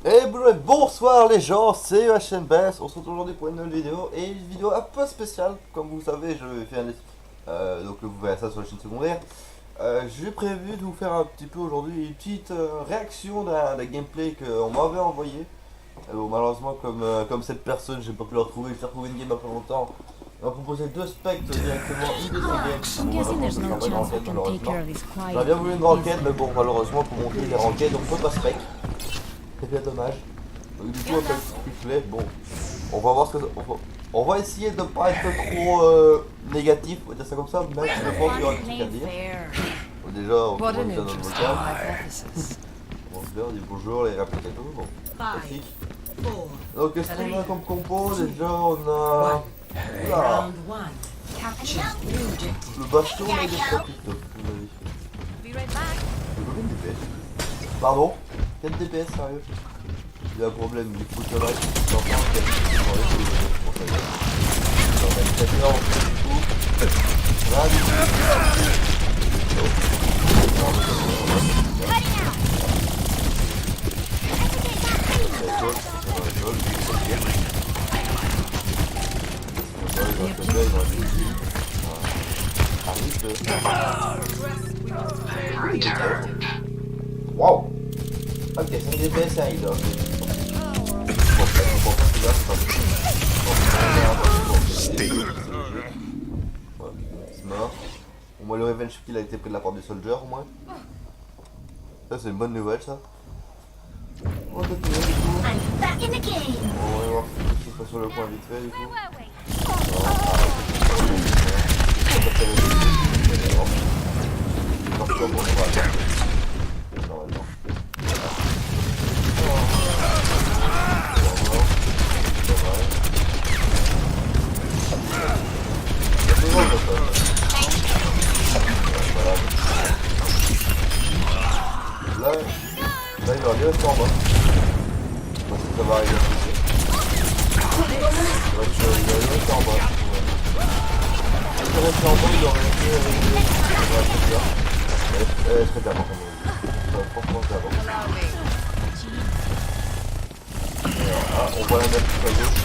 Et bonsoir les gens, c'est HNBS, on se retrouve aujourd'hui pour une nouvelle vidéo, et une vidéo un peu spéciale, comme vous savez, je fais donc vous verrez ça sur la chaîne secondaire. J'ai prévu de vous faire un petit peu aujourd'hui une petite réaction d'un gameplay qu'on m'avait envoyé. Malheureusement, comme cette personne, j'ai pas pu le retrouver, j'ai retrouvé une game il y a pas longtemps. On m'a proposé deux spectres directement, une de ces games. I'm guessing there's no chance I can take care of these J'aurais bien voulu une quiet. ranked, mais bon, malheureusement, pour monter les ranked, on peut pas spec. C'est bien dommage. Donc, du coup, on fait le free-play. Bon, on va voir ce que on va essayer de pas être trop négatif, on va dire ça comme ça, mais je pense qu'il y aura un truc à dire. Bon, déjà, on va dire dans le vocal. On se dit, on dit bonjour, les répliques et tout. Bon, classique. Donc, qu'est-ce qu'on a comme compo? Déjà, on a. Oula, le bastion et des fois plutôt, à mon avis. Combien de DPS? Pardon? Quel DPS, sérieux? Il y a un problème, il faut que là, je l'entends, wow! Ok, c'est un DPS et un healer. C'est mort. Au moins le revenge kill a été pris de la part du soldier au moins. Ça c'est une bonne nouvelle ça. On va continuer du coup. On va voir ce qui se passe sur le point vite fait du coup. Là, il va aller rester en bas. Moi, ça va arriver ici. Il va aller rester en bas. Il va rester en bas, il aurait été je serais d'avant quand même. Franchement, c'est avant. On voit la map tout à gauche.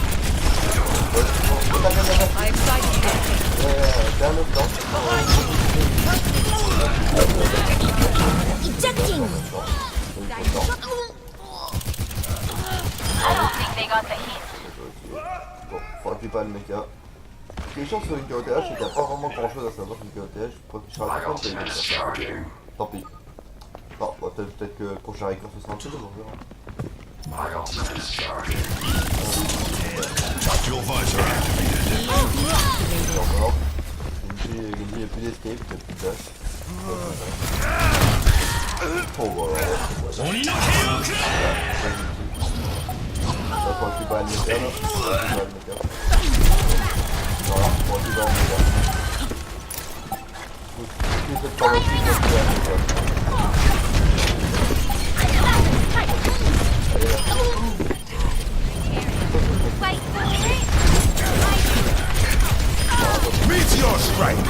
C'est un autre temps. Ejecting! Bon, faudra qu'il parle le mecha. Ce qui est chiant sur le KOTH, c'est qu'il n'y a pas vraiment grand chose à savoir sur le KOTH. Je serai pas content de ça. Tant pis. Non, bah, peut-être que le prochain record ce sera un peu de on verra. Genji, il n'y a plus d'escape, il n'y a plus de dash. Oh voilà. Ça faut récupérer le mecha là. Voilà, faut récupérer le mecha. Tout cette formation, faut récupérer le mecha. Allez là. Meteor strike!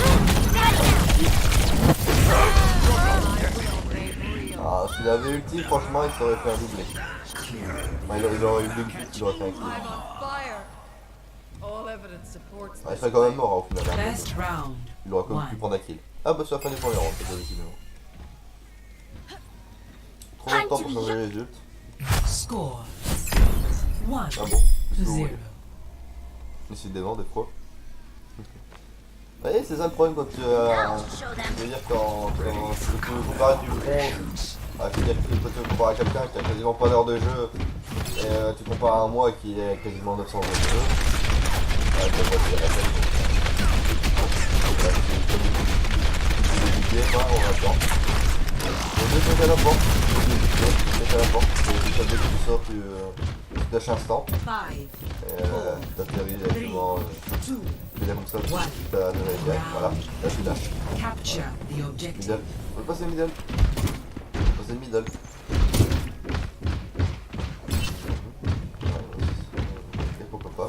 Ah, s'il avait ulti, franchement, il s'aurait fait un doublé. Enfin, il aurait eu deux kills, il aurait fait un kill. Ah, il serait quand même mort hein, au final. Hein. Il aurait quand même pu prendre un kill. Ah bah c'est la fin du premier round, c'est pas décidément. Trop longtemps pour changer les ults. Score Ah bon, to qu'est-ce que vous 0. voulez? Décidément, des fois. Vous voyez, c'est ça le problème quand tu. Je veux dire, quand tu peux comparer du bronze, quand tu peux comparer à quelqu'un qui a quasiment pas d'heure de jeu, et tu compares à moi qui est quasiment 900 heures de jeu, tu vas pas dire la peine. On va attendre. Le deux trucs à la porte, à la porte, et dès que tu sors, tu dashes instant. T'atterris directement. Tu fais comme ça, tu as de la voilà, là tu lâches. Capture the objective. Middle, on va passer middle. On va passer middle. Et pourquoi pas.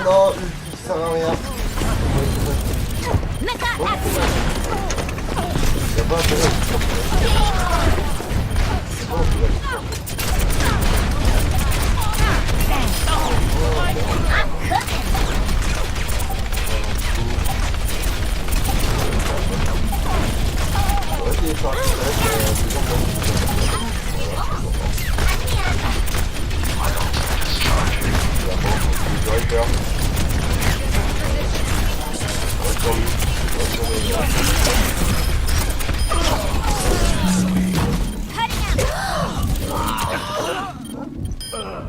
non, ulti ça sert à rien. Y'a pas intérêt.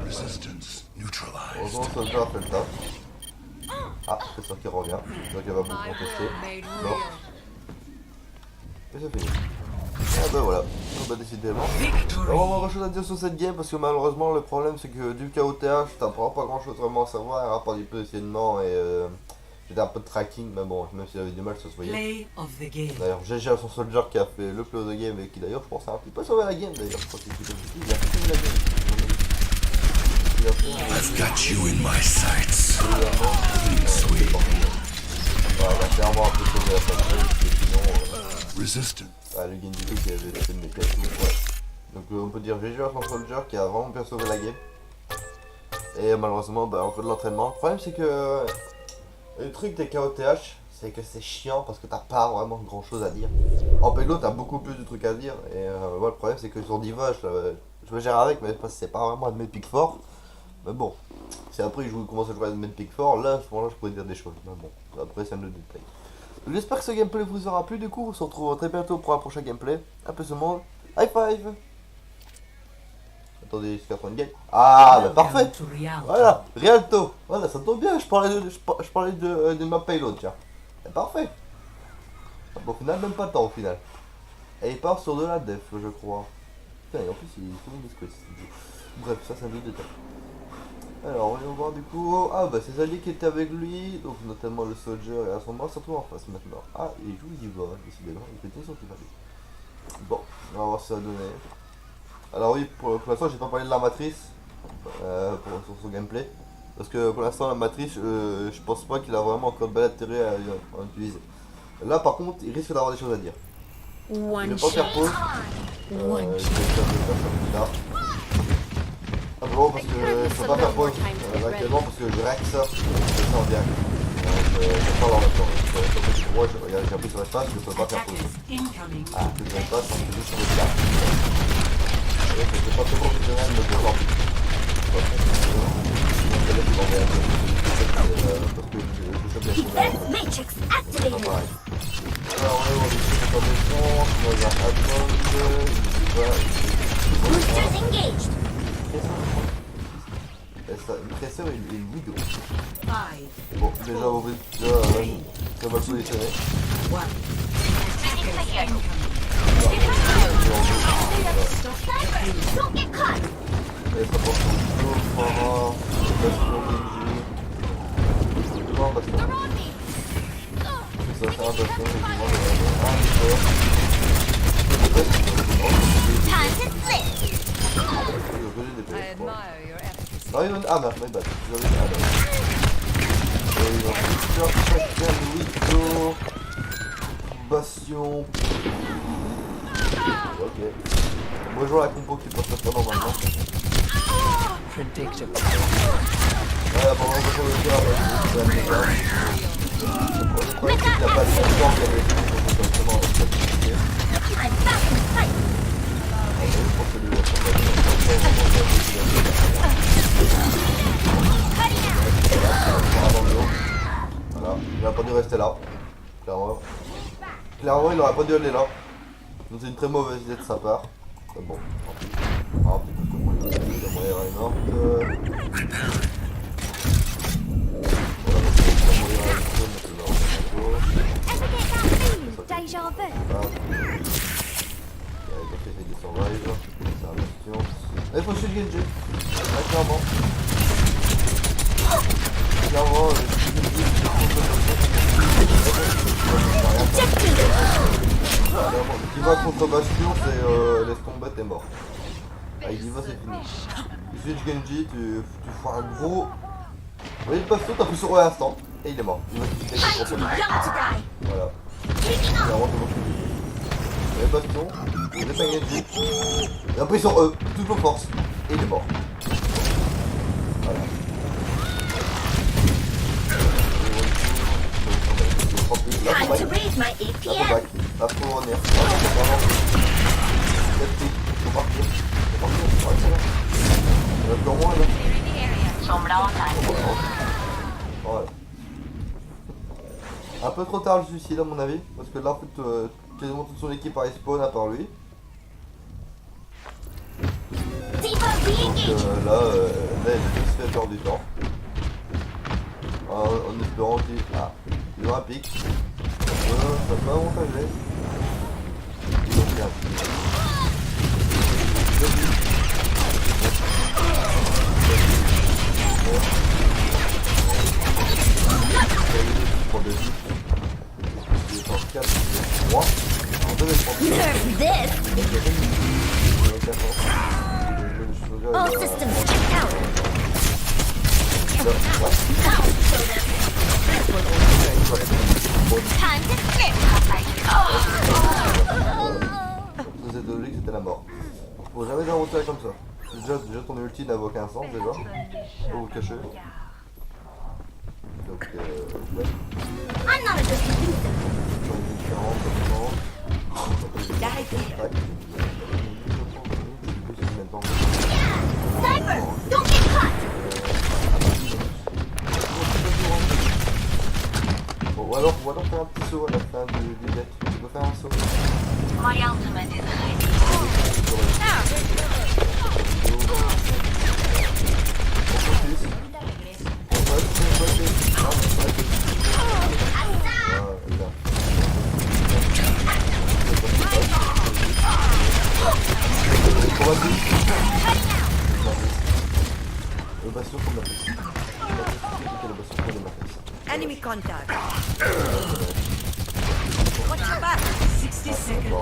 Resistance neutralized. Heureusement, le soldier a fait le taf. Ah, c'est sûr qu'il revient. C'est sûr qu'il va beaucoup contester. Non. Et c'est fini. Ah bah voilà. Bah décidément. Il y a vraiment grand chose à dire sur cette game parce que malheureusement le problème c'est que du KOTH t'apprends pas grand chose vraiment à savoir à part du positionnement et j'ai un peu de tracking mais bon même s'il avait du mal ça se voyait. Play of the game. D'ailleurs GG à son soldier qui a fait le play of the game et qui d'ailleurs je pense a un petit peu sauvé la game d'ailleurs. Je crois qu'il a fait la game. Il a fait I've got you in my sights. sweet. Ouais, il a clairement un peu sauvé la game parce que sinon Resistance. ah, le Genji qui avait fait de mes pièces, ouais. Donc on peut dire GG à son soldier qui a vraiment bien sauvé la game. Et malheureusement, bah, encore de l'entraînement. Le problème c'est que le truc des KOTH, c'est que c'est chiant parce que t'as pas vraiment grand chose à dire. En Peglo, t'as beaucoup plus de trucs à dire. Et ouais, le problème c'est que sur Diva, je me gère avec, mais parce que c'est pas vraiment un de mes pics forts. Mais bon, si après il commence à jouer à un de mes pics forts, là à ce moment-là je pourrais dire des choses. Mais bon, après c'est un autre détail. J'espère que ce gameplay vous aura plu. Du coup, on se retrouve très bientôt pour un prochain gameplay. Un peu ce monde. High five. Attendez, jusqu'à fin de game. Ah, bah parfait. To Rialto. Voilà, Rialto. Voilà, ça tombe bien. Je parlais de ma payload, tiens. C'est parfait. Bon, au final, même pas tant au final. Et il part sur de la def, je crois. Putain, et en plus, il est tout discret. Bref, ça, c'est un autre détail. Alors, voyons voir du coup. Ah, bah, ses alliés qui étaient avec lui, donc notamment le soldier et à son mort, surtout en face maintenant. Ah, il joue Diva, décidément. Il était sur qu'il fallait. Bon, on va voir ce que ça va donner. Alors, oui, pour l'instant, j'ai pas parlé de la matrice sur son gameplay. Parce que pour l'instant, la matrice, je pense pas qu'il a vraiment encore de bel intérêt à utiliser. Là, par contre, il risque d'avoir des choses à dire. Il ne One veut pas faire shot. pause. One Je vais faire ça plus tard. Simplement parce que je peux pas faire pause actuellement parce que je règle ça en direct. Je parle en même temps. Pour moi, j'ai appris sur l'espace, je peux pas faire pause. Attackers incoming. Ah, plus sur l'espace, c'est juste sur le chat. C'est pas très professionnel de le voir. Parce que je sais bien Defense matrix activated. pareil. Alors, on va essayer de défense, on va attendre, Boosters engaged. le tresseur il est vidéo. 5, Bon, déjà, on va très mal positionné. 1. Attackers incoming. Don't get caught. Et ça porte sur le dos, Farah, Bastion, Genji. Non, Bastion. Ça sert à Bastion, effectivement, Time to split. Ah, il y en a... Ah, merde, my bad. J'avais dit Adam. Et il y a plusieurs chacun, Luito, Bastion. Ok. Moi, je vois la compo qui passe pas normalement. Predictable. Ouais, bon, on va faire le tir avec le gars. Le problème, c'est qu'il n'y a pas de temps qu'il y avait tout, donc c'est simplement avec cette unité. I'm back in sight. Je pense que les autres sont pas voilà, il n'aurait pas dû rester là. Clairement, il n'aurait pas dû aller là. Donc c'est une très mauvaise idée de sa part. Bon, tant pis. Ah, il va mourir à une morte. Voilà, il va mourir à une morte, mais c'est là, Ever get that feeling? Deja vu. il a fait des survives. C'est la question. Il faut suivre Genji. Là, clairement. Clairement, Diva contre Bastion, c'est laisse tomber, t'es mort. Avec Diva, c'est fini. Tu switch Genji, tu fais un gros voyez le baston, t'appuies sur E à l'instant, et il est mort. Il va quitter Time son too produit. young to die. Voilà. Taking C'est off. vraiment toujours fini. Vous voyez le baston, vous épinglez le jeu, et appuie sur E, toutes vos forces, et il est mort. Voilà. Time to raise my Là, faut APM. back. Là, faut revenir. Là, faut vraiment. Let's see. Faut partir. Faut partir. Ouais, c'est là. Il y en a plus en moins, là. Voilà. Un peu trop tard le suicide à mon avis, parce que là en fait quasiment toute son équipe a respawn à part lui. Diva Donc re-engaging. là il se fait perdre du temps. En espérant qu'il aura un pic. Ça peut pas avantager. Ils ont fait un pic. Pour de vie. Il est en 4, 3. En 2 et 3. Nerf this. All systems checked out. Time to flip. C'était logique, c'était la mort. Faut jamais inventer comme ça. Déjà ton ulti n'a aucun sens déjà. Faut vous le cacher. Donc ouais. I'm not a good producer. Sniper, don't get caught. Bon, ou alors faire un petit saut à la fin du deck. Tu peux faire un saut. My ultimate is ready. On focus. On va le bastion comme la piste. Le bastion comme la piste. Enemy contact. Watch your back. 60 seconds. On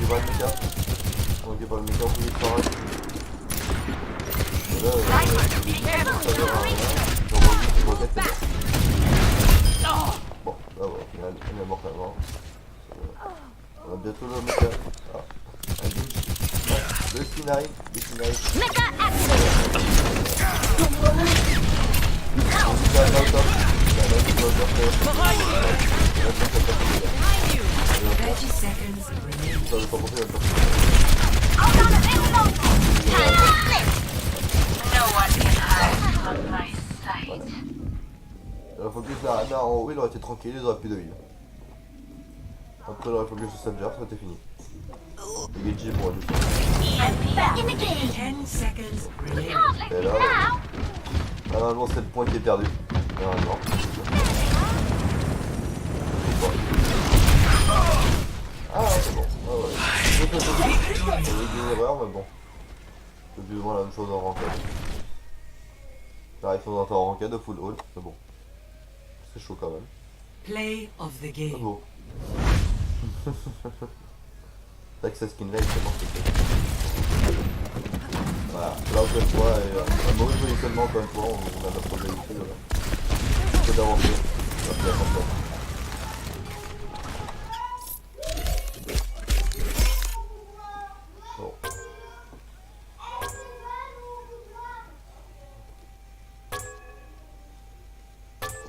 va le méca. On va pas le méca, on peut le travail. Et là, ça verra rien. On va juste remettre. Bon, là, au final, elle est morte avant. On a bientôt le méca. Ah, un douche. Le C9, le C9. Mecha activated. Time 30 seconds remaining. Time to flip. No one can hide from my sight. Il aurait focus là en haut, il aurait été tranquille, il aurait plus de heal. Après il aurait focus sur Sanger, ça aurait été fini. Il est G pour lui. Back in the game. 10 seconds remaining. Can't let Et me là, now. normalement c'est le point qui est perdu. Normalement. Ah c'est bon. Ah ouais. J'ai eu une erreur mais bon. C'est plus ou moins la même chose en ranked. J'arrive sur un en ranked de full haul, mais bon. C'est chaud quand même. Play of the C'est game. beau. T'as que ça skin là, il fait mort c'est voilà, là encore une fois, et un mauvais positionnement encore une fois, on a notre probabilité de d'avancer. Ça fait attention. Bon.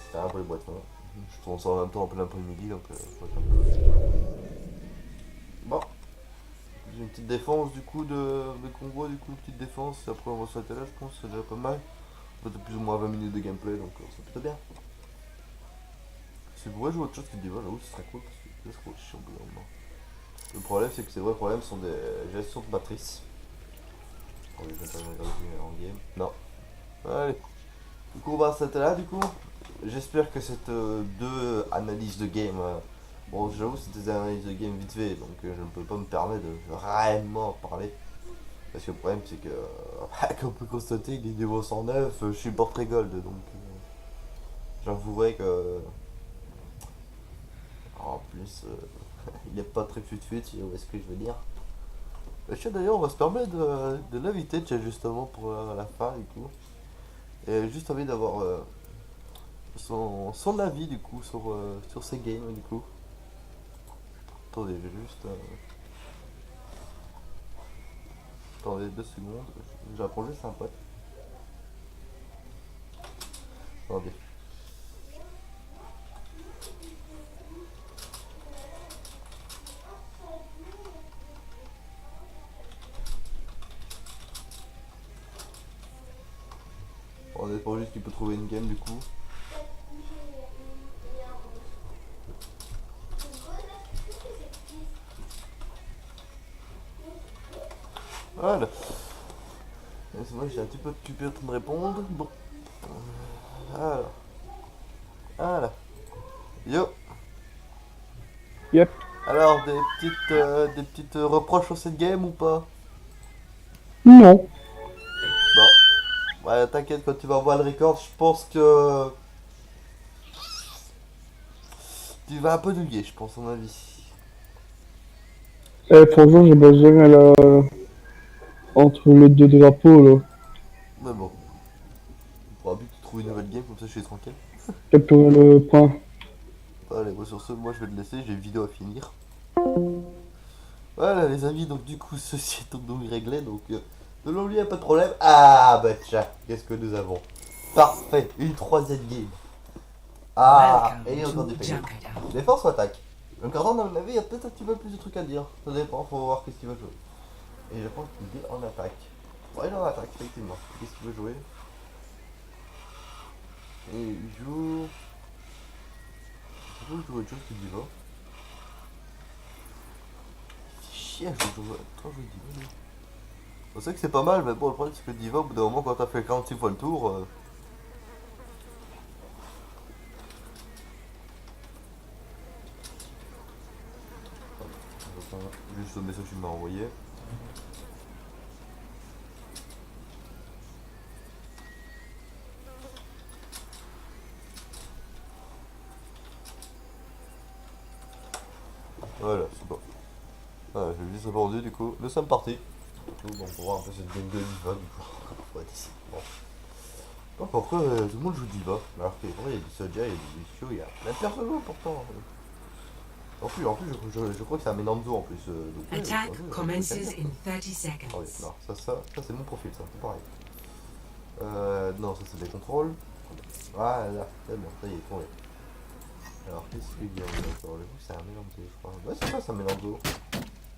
C'était un peu les boîtes, hein. Je tourne ça en même temps en plein après-midi, donc faut être un peu... Bon. J'ai une petite défense du coup de convoi, du coup une petite défense, et après on va s'arrêter là je pense, c'est déjà pas mal. On fait plus ou moins 20 minutes de gameplay donc c'est plutôt bien. Si vous voulez jouer autre chose que Diva, j'avoue ce serait cool parce que c'est trop chiant au bout d'un moment. Le problème c'est que ces vrais problèmes sont des gestions de matrice. Oh, je vais pas me regarder en game. Non. Allez. Du coup on va s'arrêter là du coup. J'espère que cette deux analyses de game... bon, j'avoue, c'était des analyses de game vite fait, donc je ne peux pas me permettre de vraiment parler. Parce que le problème, c'est que, comme on peut constater, il est niveau 109, je suis portrait gold, donc j'avouerai que. En plus, il n'est pas très fut-fut, si vous voyez ce que je veux dire. Tiens, d'ailleurs, on va se permettre de l'inviter, tiens, justement, pour la fin, du coup. Et juste envie d'avoir son avis du coup sur ces games du coup. Attendez, j'ai juste... Attendez 2 secondes, j'apprends juste un pote. Attendez. On est pas juste qu'il peut trouver une game du coup. Voilà. C'est moi j'ai un petit peu occupé en train de répondre. Bon. Voilà. Voilà. Yo. Yep. Alors des petites reproches sur cette game ou pas? Non. Bon. Ouais t'inquiète quand tu vas voir le record je pense que tu vas un peu douiller je pense à mon avis. Franchement, j'ai besoin là entre les deux drapeaux là. Mais bon. Il faudra bien que tu trouves une nouvelle game comme ça je suis tranquille. Capturer le point. Allez, bon, sur ce, moi je vais te laisser, j'ai une vidéo à finir. Voilà les amis, donc du coup ceci est donc réglé, donc de l'oubli pas de problème. Ah bah tiens, qu'est-ce que nous avons? Parfait, une troisième game. Ah, et Welcome encore to des payants. Jakarta. Défense ou attaque? Donc en mon avis, il y a peut-être un petit peu plus de trucs à dire. Ça dépend, faut voir qu'est-ce qu'il veut jouer. Et je pense qu'il est en attaque. Ouais, il est en attaque, effectivement. Qu'est-ce qu'il veut jouer? Et il joue... Je joue autre chose que Diva. C'est chiant, je joue Diva. On sait que c'est pas mal, mais bon, le problème c'est que Diva, au bout d'un moment, quand t'as fait 46 fois le tour. Juste le message qu'il m'a envoyé. Voilà, c'est bon. Voilà, je lui ai répondu du coup. Nous sommes partis. Bon, pour voir un peu cette game de Diva du coup. Faut être ici. Bon. Donc pourquoi tout le monde joue Diva? Alors que il y a du Soja, il y a du Lucio, il y a plein de personnes pourtant. En plus je crois que c'est un Menanzo en plus. Donc, Attack commences in 30 Ah oui, seconds. non, ça c'est mon profil, ça, c'est pareil. Non, ça c'est des contrôles. Voilà, c'est bon, ça y est, tourné. Alors, qu'est-ce qu'il y a encore? Le coup, c'est un Menanzo, je crois. Ouais, c'est ça, c'est un Menanzo.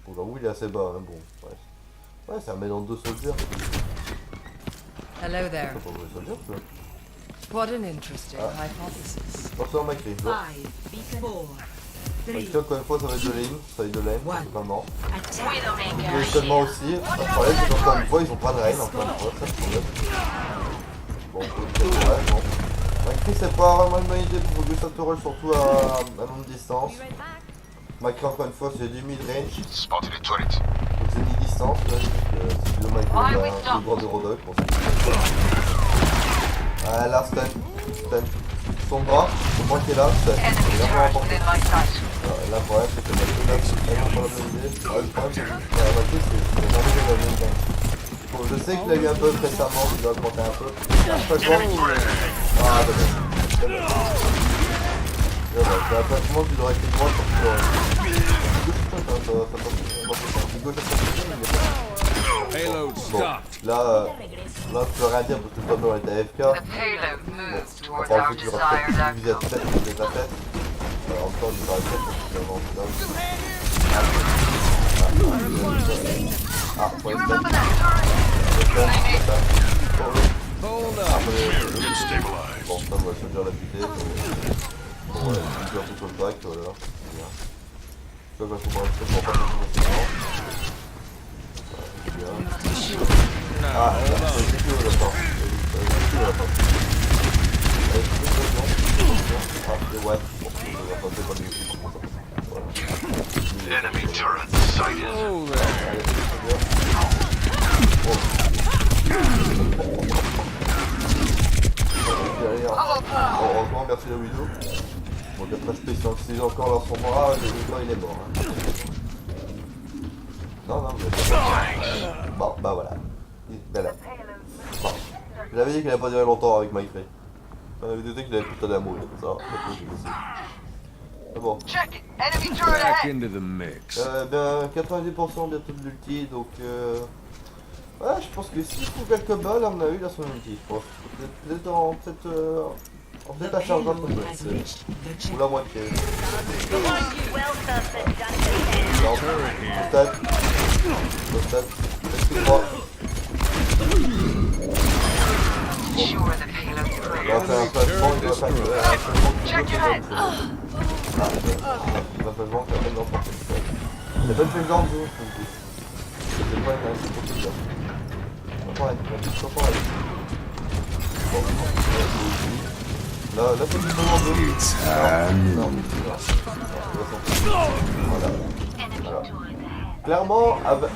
Bon, bah oui, il est assez bas, hein, bon, ouais. Ouais, c'est un Menanzo Soldier. Hello there. C'est pas vrai Soldier, tu vois. What an interesting hypothesis. Attention, mec, les joueurs. 5, 4, 3, Ici, encore une fois, ça va être de lane, ça va être de lane, totalement. attack. Le seulement aussi, le problème c'est qu'encore une fois, ils ont pas de rain, encore une fois, ça c'est le problème. Bon, ouais, bon. Macri, c'est pas vraiment une bonne idée pour jouer sa tourelle, surtout à longue distance. Macri, encore une fois, c'est du mid-range. Spotted a turret. Donc c'est mi-distance, là, donc c'est le Macri, le droit de Rodok, pour ça. Ah, là, stun. Son bras qui est là, stun. C'est vraiment important. Là, le problème, c'est que le Macri, là, c'est pas la bonne idée. Ah, le problème, c'est que le Macri, c'est vraiment de la bonne idée. Bon, je sais qu'il a eu un peu récemment, il doit augmenter un peu. Ah, dommage. C'est un placement qui doit être droit pour Payload bon, là, je peux rien dire parce que le tableau était AFK. The payload moves On towards va our en fait qu'il aura desired peut-être une outcome. visée à tête, une visée à tête. Alors, en même temps, il va à tête parce qu'il avance là. Ah, ouais, c'est Remember that turret? Stabilize. bon, ça, ouais, je vais déjà la buter. Bon, ouais, je vais un peu sur le back, voilà. C'est bien. Je vois qu'on va rester pour pas faire c'est bien. Ah, c'est du coup, d'accord. Ah, ouais, bon, on va passer par les équipes comme ça. Voilà. Enemy turret sighted. Allez, c'est bien. Derrière. Bon, heureusement, merci la vidéo. Bon, d'après spécial, si j'ai encore dans son bras, le temps il est mort. Hein. Non, vous êtes pas. Bon, bah voilà. Ben là. Bon. Je l'avais dit qu'il n'allait pas durer longtemps avec Mike Ray. On avait douté qu'il avait putain d'amour, ça. Mais bon. Check it. Enemy turret Back ahead. into the mix. Ben 90% bientôt de l'ulti, donc ouais, je pense que s'il faut quelques balles, à mon avis, il a son ulti, je pense. Peut-être à The charge un peu payload plus, has reached the ou la moitié. Well Non, stade. Stade. Excuse-moi. Ensure the payload through. Là, c'est un flashbang, il doit faire Check your head. un flashbang qui appelle n'importe quoi. Il n'y a pas de flashbang, je vous dis. C'est pas une assez pour tout ça. Pas pareil. Bon, là, c'est du moment de... Non, voilà. Clairement,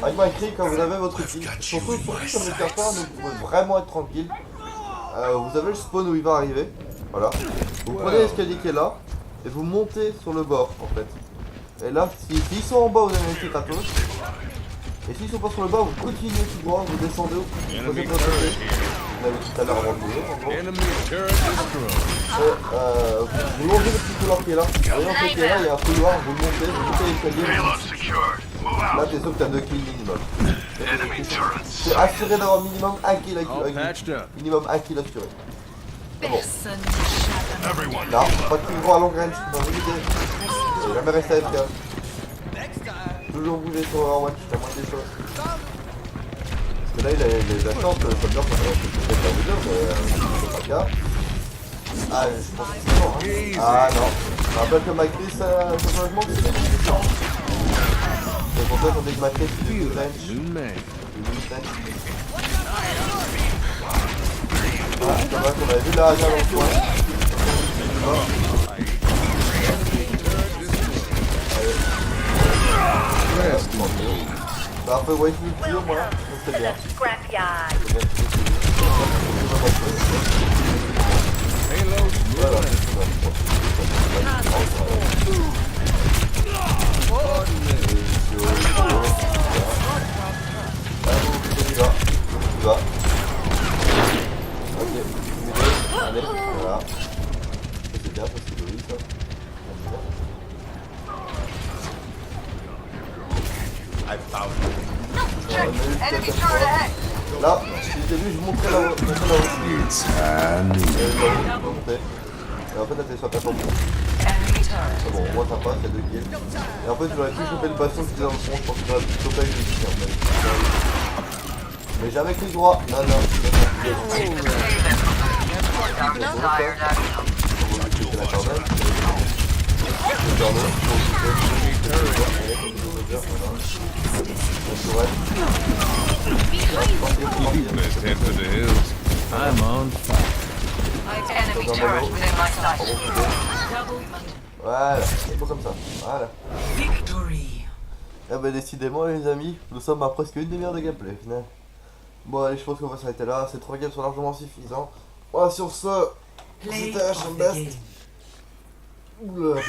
avec ma cri, quand vous avez votre outil, surtout sur les cartons, vous pouvez vraiment être tranquille. Vous avez le spawn où il va arriver. Voilà. Vous prenez l'escalier qui est là et vous montez sur le bord en fait. Et là, s'ils sont en bas, vous avez les gratos. Et s'ils sont pas sur le bas, vous continuez tout droit, vous descendez au côté de votre côté. Vous l'avez dit tout à l'heure avant de bouger, en gros. Enemy turret destroyed. Vous longez le petit couloir qui est là. Vous voyez en fait qui est là, il y a un couloir, vous montez l'escalier. Payload secured. Move Là, out. t'es sûr que t'as 2 kills minimum. Enemy turret C'est sighted. assuré d'avoir minimum 1 kill All avec patched up. minimum 1 kill assuré. Personne n'échappe. Everyone. Là, pas de kill gros à long range, dans l'unité. Jamais rester AFK. Toujours bouger sur Overwatch, la moindre des choses. Parce que là, il a la chance de Soldier, peut-être pas vous dire, mais c'est pas le cas. Ah, je pense que c'est mort. Hein. Ah non. Je me rappelle que Mike Lee, ça changement, c'est pas différent. C'est pour ça qu'on dit que Mike Lee, c'est du range. New man. Ah, c'est vrai qu'on avait vu la dernière dans le coin. C'est un peu wait me kill, moi, donc c'est bien. Scrapyard. Payload. Voilà. Tu vas. Ok, allez, voilà. C'est bien, ça c'est joli ça. Enemy turret ahead. Là, si j'ai vu, je vous montrais la route. Et en fait, elle était sur ta tombe. Enemy turret. C'est bon, moi ça passe, il y a 2 kills. Et en fait, j'aurais pu choper le bastion qui était dans le fond, je pense que j'aurais pu choper avec le kill en fait. Mais jamais clic droit. Non, non. C'est la cordelle. Let's head for the hills. I'm on fire. Enemy turret within my sight. Voilà, c'est bon comme ça. Voilà. victory. Eh ben décidément les amis, nous sommes à presque une demi-heure de gameplay au final. Bon allez, je pense qu'on va s'arrêter là, ces 3 games sont largement suffisants. Voilà, sur ce, Play c'était of HM the Best. game. Oula.